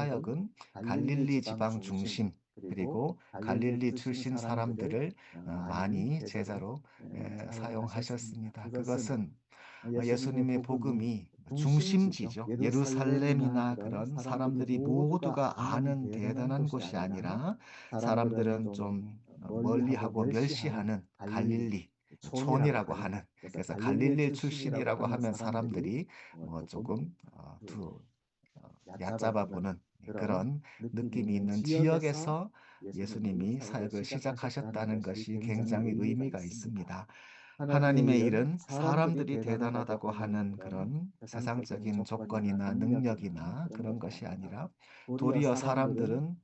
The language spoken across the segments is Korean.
사역은 갈릴리 지방 중심 그리고 갈릴리 출신 사람들을 많이 제자로 사용하셨습니다. 그것은 예수님의 복음이 중심지죠. 예루살렘이나 그런 사람들이 모두가 아는 대단한 곳이 아니라 사람들은 좀 멀리하고 멸시하는 갈릴리 촌이라고 하는, 그래서 갈릴리 출신이라고 하면 사람들이 조금 얕잡아 보는 그런 느낌이 있는 지역에서 예수님이 사역을 시작하셨다는 것이 굉장히 의미가 있습니다. 하나님의 일은 사람들이 대단하다고 하는 그런 세상적인 조건이나 능력이나 그런 것이 아니라 도리어 사람들은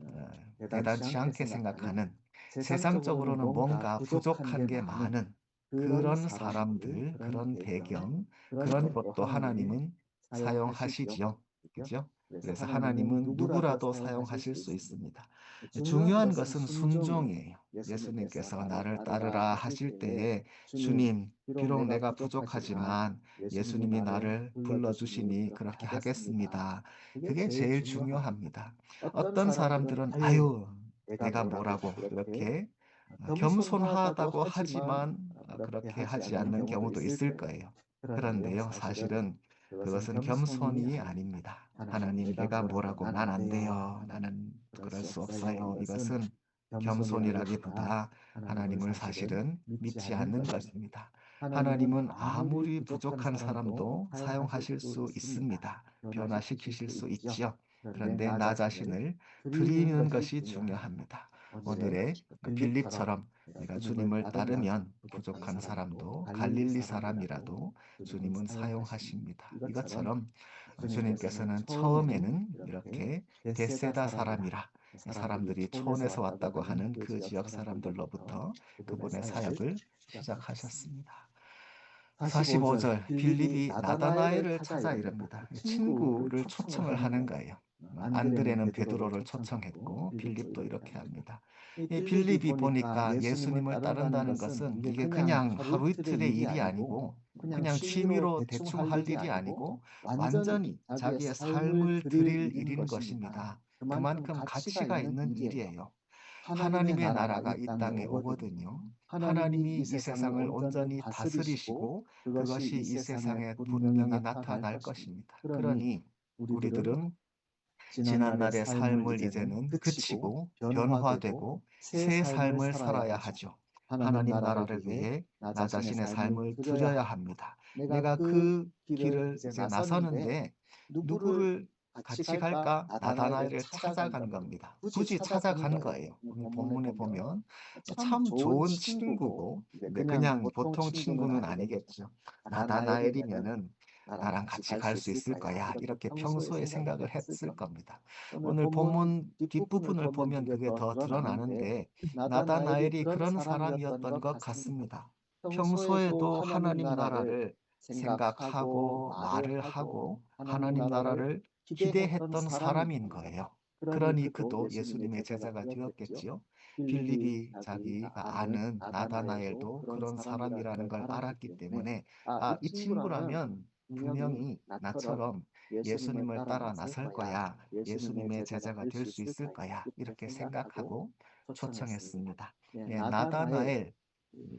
대단치 않게 생각하는, 세상적으로는 뭔가 부족한 게 많은 그런 사람들, 그런 배경, 그런 것도 하나님은 사용하시지요. 그죠? 그래서 하나님은 누구라도 사용하실 수 있습니다. 중요한 것은 순종이에요. 예수님께서 나를 따르라 하실 때에 주님, 비록 내가 부족하지만 예수님이 나를 불러주시니 그렇게 하겠습니다. 그게 제일 중요합니다. 어떤 사람들은 아유, 내가 뭐라고 이렇게 겸손하다고 하지만 그렇게 하지 않는 경우도 있을 거예요. 그런데요, 사실은 그것은 겸손이 아닙니다. 하나님, 내가 뭐라고 난 안 돼요. 나는 그럴 수 없어요. 이것은 겸손이라기보다 하나님을 사실은 믿지 않는 것입니다. 하나님은 아무리 부족한 사람도 사용하실 수 있습니다. 변화시키실 수 있지요. 그런데 나 자신을 드리는 것이 중요합니다. 오늘의 빌립처럼 내가 주님을 따르면 부족한 사람도 갈릴리 사람이라도 주님은 사용하십니다. 이것처럼 주님께서는 처음에는 이렇게 벳세다 사람이라 사람들이 촌에서 왔다고 하는 그 지역 사람들로부터 그분의 사역을 시작하셨습니다. 45절 빌립이 나다나엘을 찾아 이릅니다. 친구를 초청을 하는 거예요. 안드레는 베드로를 초청했고 빌립도 이렇게 합니다. 이 빌립이 보니까 예수님을 따른다는 것은 이게 그냥 하루 이틀의 일이 아니고 그냥 취미로 대충 할 일이 아니고 완전히 자기의 삶을 드릴 일인 것입니다. 그만큼 가치가 있는 일이에요. 하나님의 나라가 이 땅에 오거든요. 하나님이 이 세상을 온전히 다스리시고 그것이 이 세상에 분명히 나타날 것입니다. 그러니 우리들은 지난날의 삶을 이제는 그치고 변화되고 새 삶을 살아야 하죠. 하나님 나라를 위해 나 자신의 삶을 드려야 합니다. 내가 그 길을 이제 나서는데 누구를 같이 갈까? 나다나엘을 찾아간 겁니다. 굳이 찾아간 거예요. 오늘 본문에 보면 참 좋은 친구고, 근데 그냥 보통 친구는 아니겠죠. 나다나엘이면은 나랑 같이 갈 수 있을 거야. 이렇게 평소에 생각을 했을 겁니다. 오늘 본문 뒷부분을 보면 그게 더 드러나는데 나다나엘이 그런 사람이었던 것 같습니다. 평소에도 하나님 나라를 생각하고 말을 하고 하나님 나라를 기대했던 사람인 거예요. 그러니 그도 예수님의 제자가 되었겠지요. 빌립이 자기가 아는 나다나엘도 그런 사람이라는 걸 알았기 때문에 이 친구라면 분명히 나처럼 예수님을 따라 나설 거야. 예수님의 제자가 될 수 있을 거야. 이렇게 생각하고 초청했습니다. 나다나엘,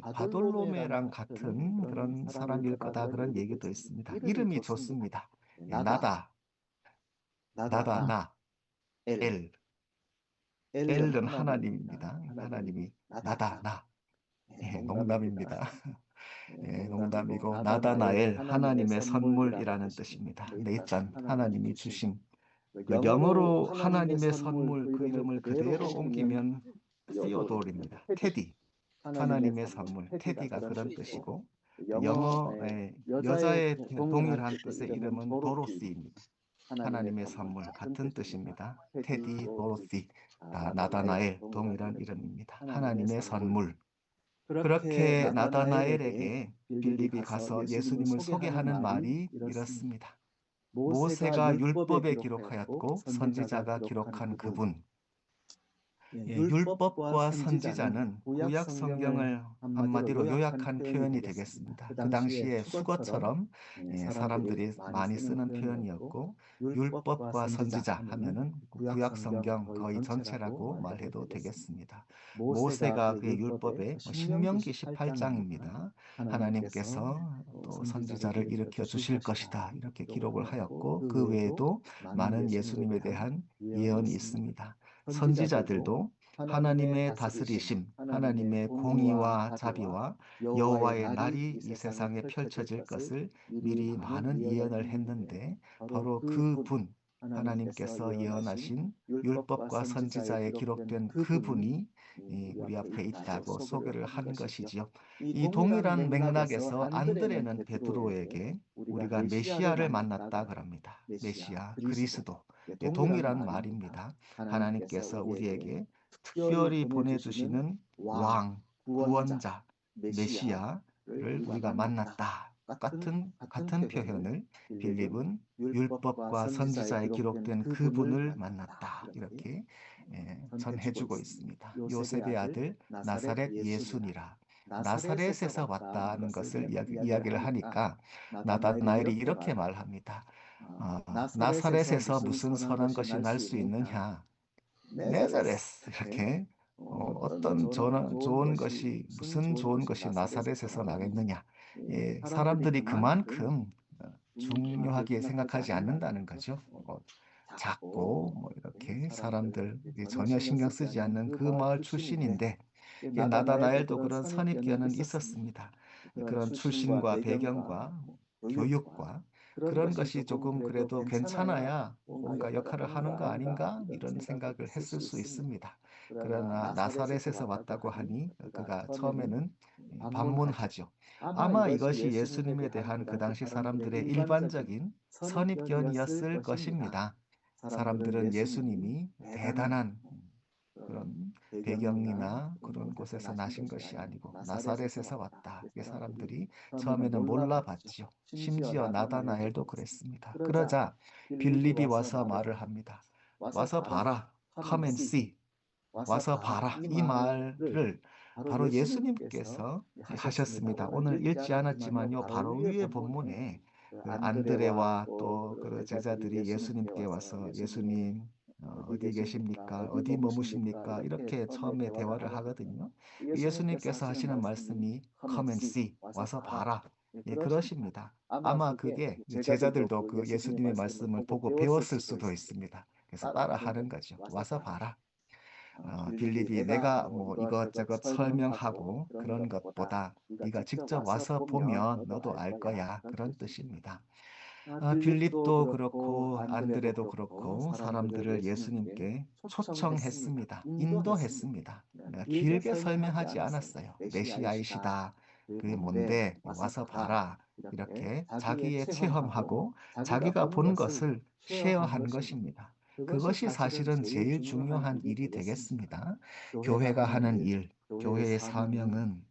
바돌로메랑 같은 그런 사람일 거다 그런 얘기도 있습니다. 이름이 좋습니다. 나다, 나다, 엘. 엘은 하나님입니다. 하나님이 나다, 나. 농담입니다. 농담이고 나다나엘 하나님의 선물이라는 뜻입니다. 네이찬 하나님이 주신 그 영어로 하나님의 선물 그 이름을 그대로 옮기면 시오돌입니다. 테디 하나님의 선물 테디가 그런 뜻이고 영어의 여자의 동일한 뜻의 이름은 도로시입니다. 하나님의 선물 같은 뜻입니다. 테디 도로시 나다나엘 동일한 이름입니다. 하나님의 선물. 그렇게 나다나엘에게 빌립이 가서 예수님을 소개하는 말이 이렇습니다. 모세가 율법에 기록하였고 선지자가 기록한 그분. 율법과 선지자는 구약 성경을 한마디로 요약한 표현이 되겠습니다. 그 당시에 수거처럼 사람들이 많이 쓰는 표현이었고, 율법과 선지자 하면은 구약 성경 거의 전체라고 말해도 되겠습니다. 모세가 그의 율법에 신명기 18장입니다. 하나님께서 또 선지자를 일으켜 주실 것이다, 이렇게 기록을 하였고, 그 외에도 많은 예수님에 대한 예언이 있습니다. 선지자들도 하나님의 다스리심, 하나님의 공의와 자비와 여호와의 날이 이 세상에 펼쳐질 것을 미리 많은 예언을 했는데, 바로 그분, 하나님께서 예언하신 율법과 선지자에 기록된 그분이 우리 앞에 있다고 소개를 한 것이지요. 이 동일한 맥락에서 안드레는 베드로에게 우리가 메시아를 만났다 그럽니다. 메시아, 그리스도. 동일한 말입니다. 하나님께서 우리에게 특별히 보내주시는 왕, 구원자, 메시아를 우리가 만났다. 같은 표현을 빌립은 율법과 선지자에 기록된 그분을 만났다, 이렇게 전해주고 있습니다. 요셉의 아들 나사렛 예수니라. 나사렛에서 왔다는 것을 이야기를 하니까 나다나엘이 이렇게 말합니다. 나사렛에서 무슨 선한 것이 날 수 있느냐? 네자레스, 이렇게 어떤 좋은 것이, 무슨 좋은 것이 나사렛에서 나겠느냐. 사람들이 그만큼 중요하게 생각하지 않는다는 거죠. 작고 이렇게 사람들이 전혀 신경 쓰지 않는 그 마을 출신인데, 나다나엘도 그런 선입견은 있었습니다. 그런 출신과 배경과 교육과 그런 것이 조금 그래도 괜찮아야 뭔가 역할을 하는 거 아닌가, 이런 생각을 했을 수 있습니다. 그러나 나사렛에서 왔다고 하니 그가 처음에는 반문하죠. 아마 이것이 예수님에 대한 그 당시 사람들의 일반적인 선입견이었을 것입니다. 사람들은 예수님이 대단한 그런 배경이나 그런 곳에서 나신 것이 아니고 나사렛에서 왔다, 이게 사람들이 처음에는 몰라봤지요. 심지어 나다나엘도 그랬습니다. 그러자 빌립이 와서 말을 합니다. 와서 봐라, come and see. 와서 봐라. 이 말을 바로 예수님께서 하셨습니다. 오늘 읽지 않았지만요, 바로 위에 본문에 그 안드레와 또 그 제자들이 예수님께 와서 예수님 어디 계십니까? 어디 머무십니까? 이렇게 처음에 대화를 하거든요. 예수님께서 하시는 말씀이 come and see, 와서 봐라. 그러십니다. 아마 그게 제자들도 그 예수님의 말씀을 보고 배웠을 수도 있습니다. 그래서 따라하는 거죠. 와서 봐라. 빌립이 내가 뭐 이것저것 설명하고 그런 것보다 네가 직접 와서 보면 너도 알 거야, 그런 뜻입니다. 빌립도 그렇고 안드레도 그렇고 사람들을 예수님께 초청했습니다. 인도했습니다. 길게 설명하지 않았어요. 메시아이시다, 그게 뭔데 와서 봐라, 이렇게 자기의 체험하고 자기가 본 것을 쉐어한 것입니다. 그것이 사실은 제일 중요한 일이 되겠습니다. 교회가 하는 일, 교회의 사명은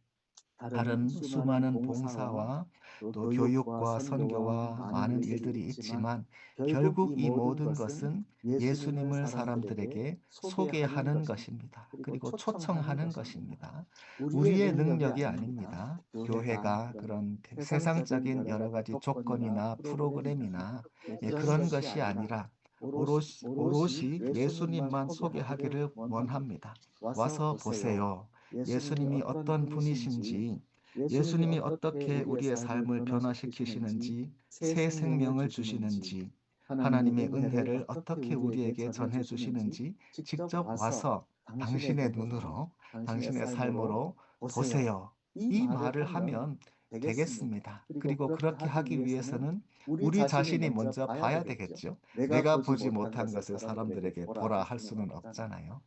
다른 수많은 봉사와 또 교육과 선교와 많은 일들이 있지만, 결국 이 모든 것은 예수님을 사람들에게 소개하는 것입니다. 그리고 초청하는 것입니다. 우리의 능력이 아닙니다. 교회가 그런 세상적인 여러 가지 조건이나 프로그램이나 그런 것이 아니라 오롯이 예수님만 소개하기를 원합니다. 와서 보세요. 예수님이 어떤 분이신지, 예수님이 어떻게 우리의 삶을 변화시키시는지, 새 생명을 주시는지, 하나님의 은혜를 어떻게 우리에게 전해 주시는지 직접 와서 당신의 눈으로, 당신의 삶으로 보세요. 이 말을 하면 되겠습니다. 그리고 그렇게 하기 위해서는 우리 자신이 먼저 봐야 되겠죠. 내가 보지 못한 것을 사람들에게 보라 할 수는 없잖아요.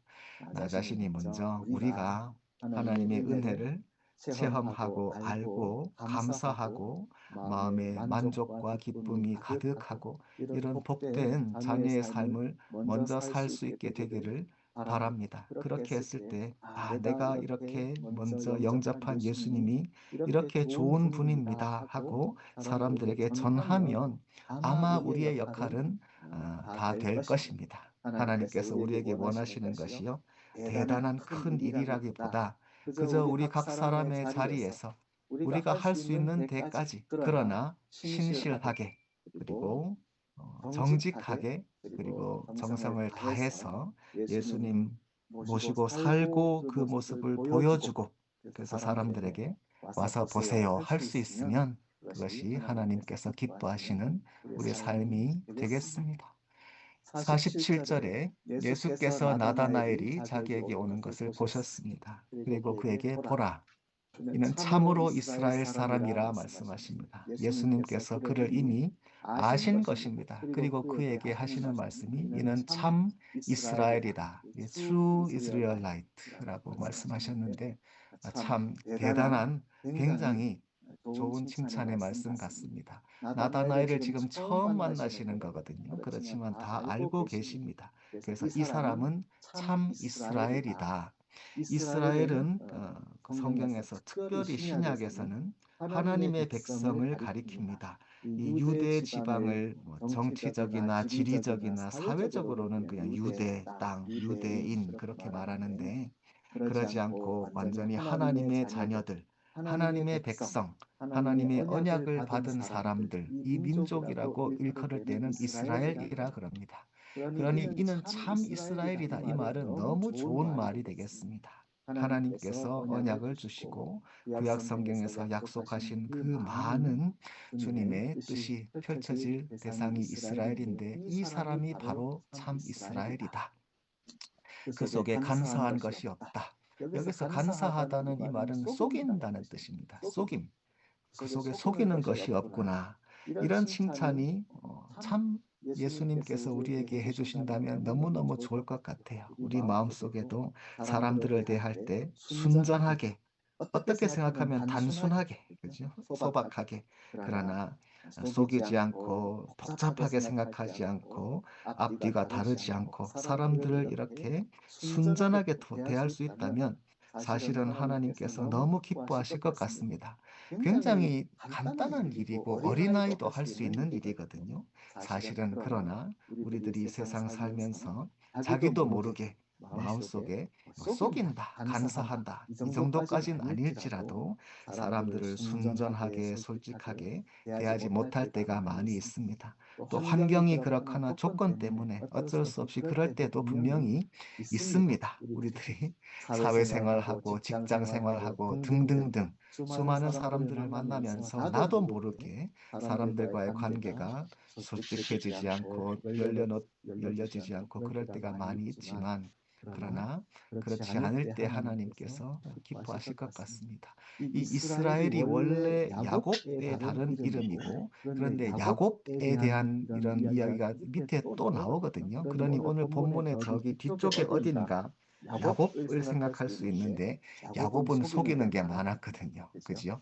나 자신이 먼저 우리가 하나님의 은혜를 체험하고 알고 감사하고 마음의 만족과 기쁨이 가득하고 이런 복된 자녀의 삶을 먼저 살 수 있게 되기를 바랍니다. 그렇게 했을 때, 내가 이렇게 먼저 영접한 예수님이 이렇게 좋은 분입니다 하고 사람들에게 전하면 아마 우리의 역할은 다 될 것입니다. 하나님께서 우리에게 원하시는 것이요, 대단한 큰 일이라기보다 그저 우리 각 사람의 자리에서 우리가 할 수 있는 데까지, 그러나 신실하게, 그리고 정직하게, 그리고 정성을 다해서 예수님 모시고 살고 그 모습을 보여주고, 그래서 사람들에게 와서 보세요 할 수 있으면 그것이 하나님께서 기뻐하시는 우리의 삶이 되겠습니다. 47절에 예수께서 나다나엘이 자기에게 오는 것을 보셨습니다. 그리고 그에게 보라, 이는 참으로 이스라엘 사람이라 말씀하십니다. 예수님께서 그를 이미 아신 것입니다. 그리고 그에게 하시는 말씀이 이는 참 이스라엘이다. True Israelite라고 말씀하셨는데, 참 대단한, 굉장히 좋은 칭찬의 말씀 같습니다. 나다나엘을 지금 처음 만나시는 거거든요. 그렇지만 다 알고 계십니다. 그래서 이 사람은 참 이스라엘이다. 이스라엘은 그 성경에서, 특별히 신약에서는 하나님의 백성을 가리킵니다. 이 유대 지방을 정치적이나 지리적이나 사회적으로는 그냥 유대 땅, 유대인 그렇게 말하는데, 그러지 않고 완전히 하나님의 자녀들, 하나님의 백성, 하나님의 언약을 받은 사람들, 이 민족이라고 일컬을 때는 이스라엘이라 그럽니다. 그러니 이는 참 이스라엘이다. 이 말은 너무 좋은 말이 되겠습니다. 하나님께서 언약을 주시고 구약 성경에서 약속하신 그 많은 주님의 뜻이 펼쳐질 대상이 이스라엘인데, 이 사람이 바로 참 이스라엘이다. 그 속에 간사한 것이 없다. 여기서 간사하다는 이 말은 속인다는 뜻입니다. 속임. 그 속에 속이는 것이 없구나. 이런 칭찬이 참 예수님께서 우리에게 해주신다면 너무너무 좋을 것 같아요. 우리 마음속에도 사람들을 대할 때 순전하게, 어떻게 생각하면 단순하게, 그죠? 소박하게, 그러나 속이지 않고 복잡하게 생각하지 않고 앞뒤가 다르지 않고 사람들을 이렇게 순전하게 대할 수 있다면 사실은 하나님께서 너무 기뻐하실 것 같습니다. 굉장히 간단한 일이고 어린아이도 할 수 있는 일이거든요. 사실은. 그러나 우리들이 세상 살면서 자기도 모르게 마음속에 속인다, 간사한다, 이 정도까지는 아닐지라도 사람들을 순전하게, 솔직하게 대하지 못할 때가 많이 있습니다. 또 환경이 그렇거나 조건 때문에 어쩔 수 없이 그럴 때도 분명히 있습니다. 우리들이 사회생활하고 직장생활하고 등등등 수많은 사람들을 만나면서 나도 모르게 사람들과의 관계가 솔직해지지 않고 열려지지 않고 그럴 때가 많이 있지만, 그러나 그렇지 않을 때 하나님께서 기뻐하실 것 같습니다. 이 이스라엘이 원래 야곱의 다른 이름이고, 그런데 야곱에 대한 이런 이야기가 밑에 또 나오거든요. 그러니 오늘 본문의 저기 뒤쪽에 어딘가 야곱을 생각할 수 있는데, 야곱은 속이는 게 많았거든요. 그죠?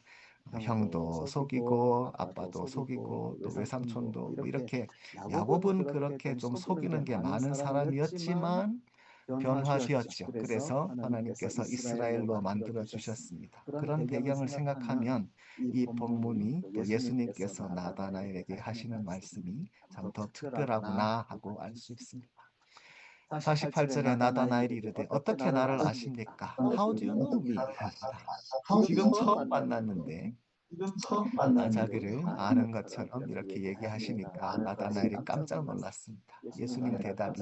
형도 속이고 아빠도 속이고 또 외삼촌도 뭐 이렇게, 야곱은 그렇게 좀 속이는 게 많은 사람이었지만 변화되었죠. 그래서 하나님께서 이스라엘로 만들어 주셨습니다. 그런 배경을 생각하면 이 본문이 또 예수님께서 나다나엘에게 하시는 말씀이 참 더 특별하구나 하고 알 수 있습니다. 48절에 나다나엘이 이르되 어떻게 나를 아십니까? How do you know me? 지금 처음 만났는데 자기를 아는 것처럼 이렇게 얘기하시니까 나다나엘이 깜짝 놀랐습니다. 예수님 대답이,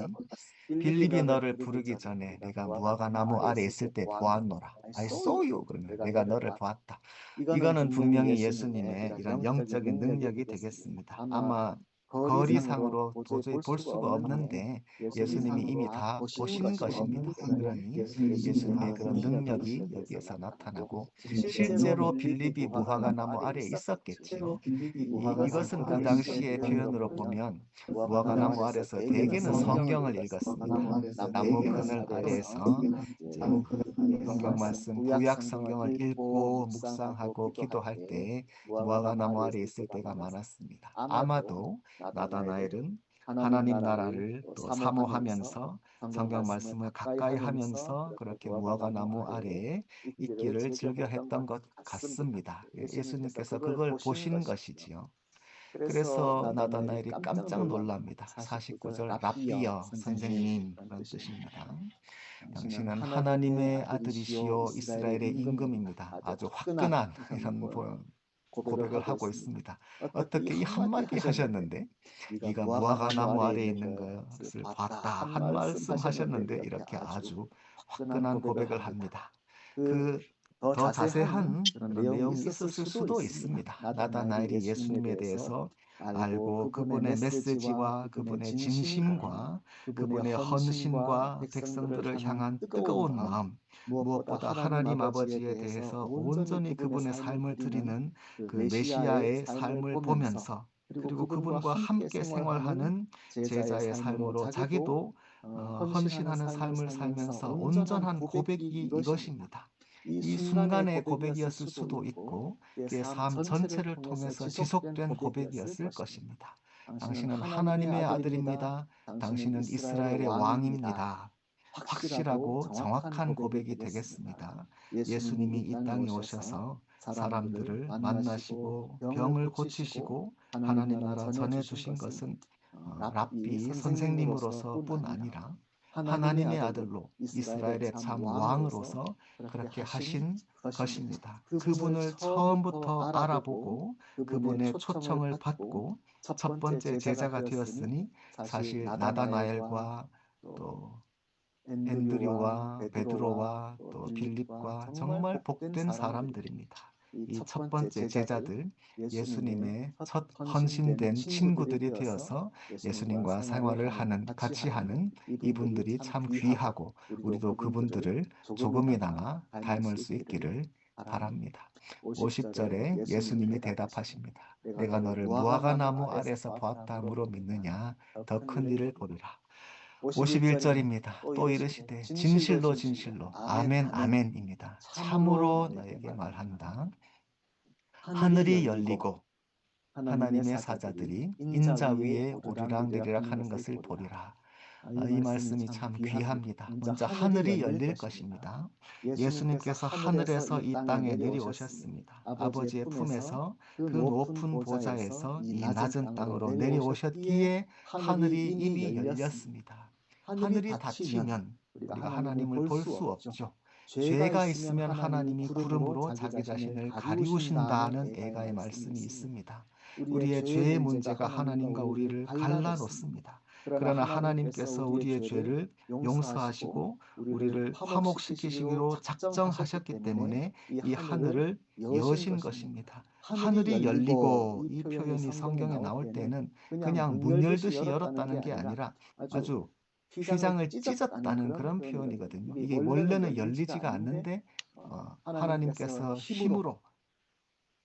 빌립이 너를 부르기 전에 내가 무화과 나무 아래 있을 때 보았노라. I saw you. 그러면 내가 너를 보았다. 이거는 분명히 예수님의 이런 영적인 능력이 되겠습니다. 아마 거리상으로 도저히 볼 수가 없는데 예수님이 이미 다 보신 것입니다. 그러니 예수님의 그런 능력이 여기에서 나타나고, 실제로 빌립이 무화과 나무 아래에 있었겠지요. 이것은 그 당시의 표현으로 보면 무화과 나무 아래서 대개는 성경을 읽었습니다. 나무 그늘 아래에서 이제 성경 말씀, 구약 성경을 읽고 묵상하고 기도할 때 무화과 나무 아래에 있을 때가 많았습니다. 아마도 나다나엘은 하나님 나라를 또 사모하면서 성경 말씀을 가까이 하면서 그렇게 무화과 나무 아래에 있기를 즐겨 했던 것 같습니다. 예수님께서 그걸 보신 것이지요. 그래서 나다나엘이 깜짝 놀랍니다. 49절 랍비여 선생님 그런 뜻입니다. 당신은 하나님의 아들이시요 이스라엘의 임금입니다. 아주 화끈한 이런 고백을 하고 있습니다. 어떻게 이 한마디 하셨는데 네가 무화과 나무 아래에 있는 것을 봤다 한 말씀 하셨는데 이렇게 아주 화끈한 고백을 합니다. 그 더 자세한 그런 내용이 있었을 수도 있습니다. 나다나엘이 예수님에 대해서 알고 그분의 메시지와 그분의 진심과 그분의 헌신과 백성들을 향한 뜨거운 마음, 무엇보다 하나님 아버지에 대해서 온전히 그분의 삶을 드리는 그 메시아의 삶을 보면서 그리고 그분과 함께 생활하는 제자의 삶으로 자기도 헌신하는 삶을 살면서 온전한 고백이 이것입니다. 이 순간의 고백이었을 수도 있고 그의 삶 전체를 통해서 지속된 고백이었을 것입니다. 당신은 하나님의 아들입니다. 당신은 이스라엘의 왕입니다. 확실하고 정확한 고백이 되겠습니다. 예수님이 이 땅에 오셔서 사람들을 만나시고 병을 고치시고 하나님 나라 전해주신 것은 랍비 선생님으로서뿐 아니라 하나님의 아들로 이스라엘의 참 왕으로서 그렇게 하신 것입니다. 그분을 처음부터 알아보고 그분의 초청을 받고 첫 번째 제자가 되었으니 사실 나다나엘과 또 앤드류와 베드로와 또 빌립과 정말 복된 사람들입니다. 이 첫 번째 제자들, 예수님의 첫 헌신된 친구들이 되어서 예수님과 생활을 같이 하는 이분들이 참 귀하고 우리도 그분들을 조금이나마 닮을 수 있기를 바랍니다. 50절에 예수님이 대답하십니다. 내가 너를 무화과 나무 아래서 보았다므로 믿느냐? 더 큰 일을 보리라. 51절입니다. 또 이르시되 진실로 진실로 아멘 아멘입니다. 참으로 너에게 말한다. 하늘이 열리고 하나님의 사자들이 인자 위에 오르락내리락 하는 것을 보리라. 이 말씀이 참 귀합니다. 먼저 하늘이 열릴 것입니다. 예수님께서 하늘에서 이 땅에 내려오셨습니다. 아버지의 품에서 그 높은 보좌에서 이 낮은 땅으로 내려오셨기에 하늘이 이미 열렸습니다. 하늘이 닫히면 우리가 하나님을 볼 수 없죠. 죄가 있으면 하나님이 구름으로 자기 자신을 가리우신다는 애가의 말씀이 있습니다. 우리의 죄의 문제가 하나님과 우리를 갈라놓습니다. 그러나 하나님께서 우리의 죄를 용서하시고 우리를 화목시키시기로 작정하셨기 때문에 이 하늘을 여신 것입니다. 하늘이 열리고 이 표현이 성경에 나올 때는 그냥 문 열듯이 열었다는 게 아니라 아주 휘장을 찢었다는 그런 표현이거든요. 이게 원래는 열리지가 않는데 하나님께서 힘으로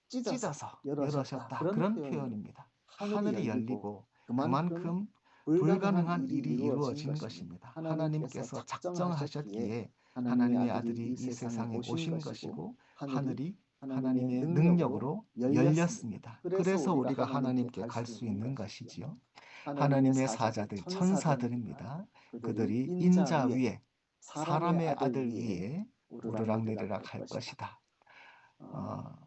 찢어서 열으셨다. 그런 표현입니다. 하늘이 열리고 그만큼 불가능한 일이 이루어진 것입니다. 하나님께서 작정하셨기에 하나님의 아들이 이 세상에 오신 것이고 하늘이 하나님의 능력으로 열렸습니다. 그래서 우리가 하나님께 갈 수 있는 것이지요. 하나님의 사자들, 천사들입니다. 그들이 인자 위에, 사람의 아들 위에 오르락내리락 할 것이다.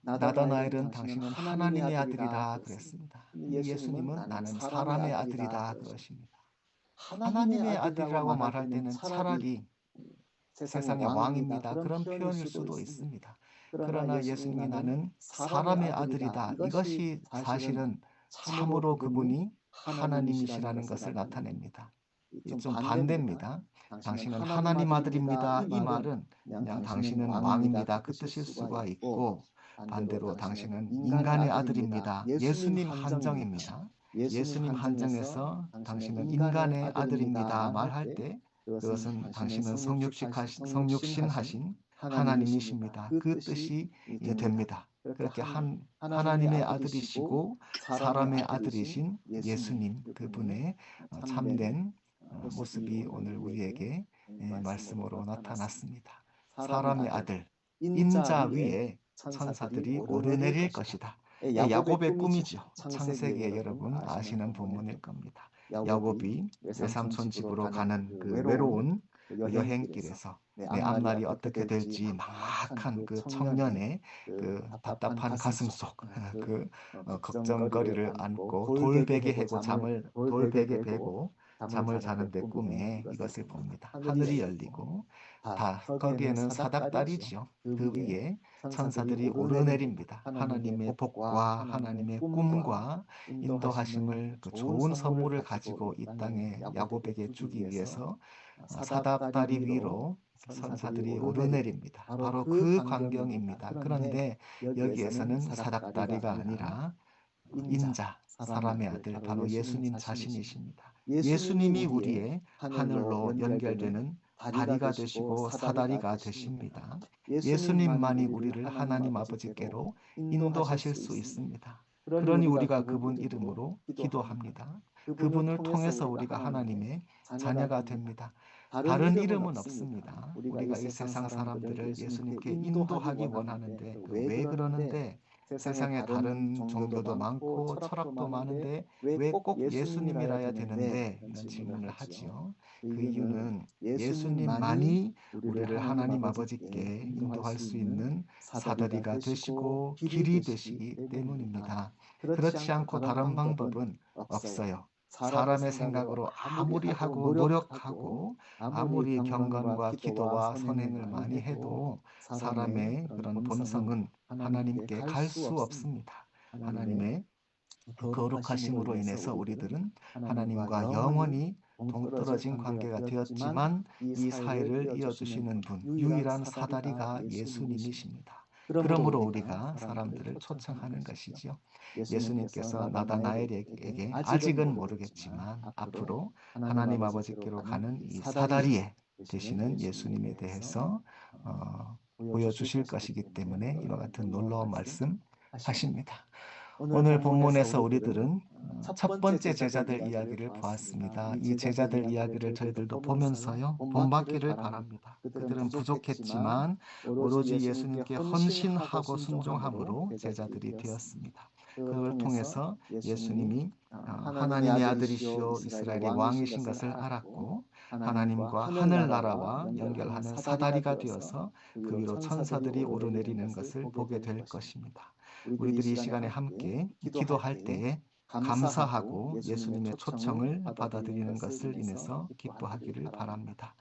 나다나엘은 당신은 하나님의 아들이다 그랬습니다. 예수님은 나는 사람의 아들이다 그러십니다. 하나님의 아들이라고 말할 때는 차라리 세상의 왕입니다. 그런 표현일 수도 있습니다. 그러나 예수님이 나는 사람의 아들이다. 이것이 사실은 참으로 그분이 하나님이시라는 것을 나타냅니다. 좀 반대입니다. 당신은 하나님 아들입니다. 이 말은 그냥 당신은 왕입니다. 그 뜻일 수가 있고 반대로 당신은 인간의 아들입니다. 예수님 한정입니다. 예수님 한정에서 당신은 인간의 아들입니다. 말할 때 그것은 당신은 성육신 하신 하나님이십니다. 그 뜻이 됩니다. 그렇게 하나님의 아들이시고 사람의 아들이신 예수님 그분의 참된 모습이 오늘 우리에게 말씀으로 나타났습니다. 사람의 아들, 인자 위에 천사들이 오르내릴 것이다. 야곱의 꿈이죠. 창세기에 여러분 아시는 본문일 겁니다. 야곱이 외삼촌 집으로 가는 그 외로운 그 여행길에서 내 앞날이 어떻게 될지 막막한 그 청년의 그 답답한 가슴속 그 걱정거리를 안고 돌베개 베고 잠을 자는데 꿈에 이것을 봅니다. 하늘이 열리고 거기에는 사닥다리지요. 그 위에 천사들이 오르내립니다. 하나님의 복과 하나님의 꿈과 인도하심을 그 좋은 선물을 가지고 이 땅에 야곱에게 주기 위해서 사닥다리 위로 천사들이 오르내립니다. 바로 그 광경입니다. 그런데 여기에서는 사닥다리가 아니라 인자, 사람의 아들, 바로 예수님 자신이십니다. 예수님이 우리의 하늘로 연결되는 다리가 되시고 사다리가 되십니다. 예수님만이 우리를 하나님 아버지께로 인도하실 수 있습니다. 그러니 우리가 그분 이름으로 기도합니다. 그분을 통해서 우리가 하나님의 자녀가 됩니다. 다른 이름은 없습니다. 우리가 이 세상 사람들을 예수님께 인도하기 원하는데 왜 그러는데 세상에 다른 종교도 많고 철학도 많은데 왜 꼭 예수님이라야 되는데 이런 질문을 하지요. 그 이유는 예수님만이 우리를 하나님 아버지께 인도할 수 있는 사다리가 되시고 길이 되시기 때문입니다. 그렇지 않고 다른 방법은 없어요. 사람의 생각으로 아무리 하고 노력하고 아무리 경건과 기도와 선행을 많이 해도 사람의 그런 본성은 하나님께 갈 수 없습니다. 하나님의 거룩하심으로 인해서 우리들은 하나님과 영원히 동떨어진 관계가 되었지만 이 사이를 이어주시는 분, 유일한 사다리가 예수님이십니다. 그러므로 우리가 사람들을 초청하는 것이지요. 예수님께서 나다나엘에게 아직은 모르겠지만 앞으로 하나님 아버지께로 가는 이 사다리에 되시는 예수님에 대해서 보여주실 것이기 때문에 이와 같은 놀라운 말씀 하십니다. 오늘 본문에서 우리들은 첫 번째 제자들 이야기를 보았습니다. 이 제자들 이야기를 저희들도 보면서요, 본받기를 바랍니다. 그들은 부족했지만 오로지 예수님께 헌신하고 순종함으로 제자들이 되었습니다. 그걸 통해서 예수님이 하나님의 아들이시오 이스라엘의 왕이신 것을 알았고 하나님과 하늘나라와 연결하는 사다리가 되어서 그 위로 천사들이 오르내리는 것을 보게 될 것입니다. 우리들이 이 시간에 함께 기도할 때에 감사하고 예수님의 초청을 받아들이는 것을 인해서 기뻐하기를 바랍니다.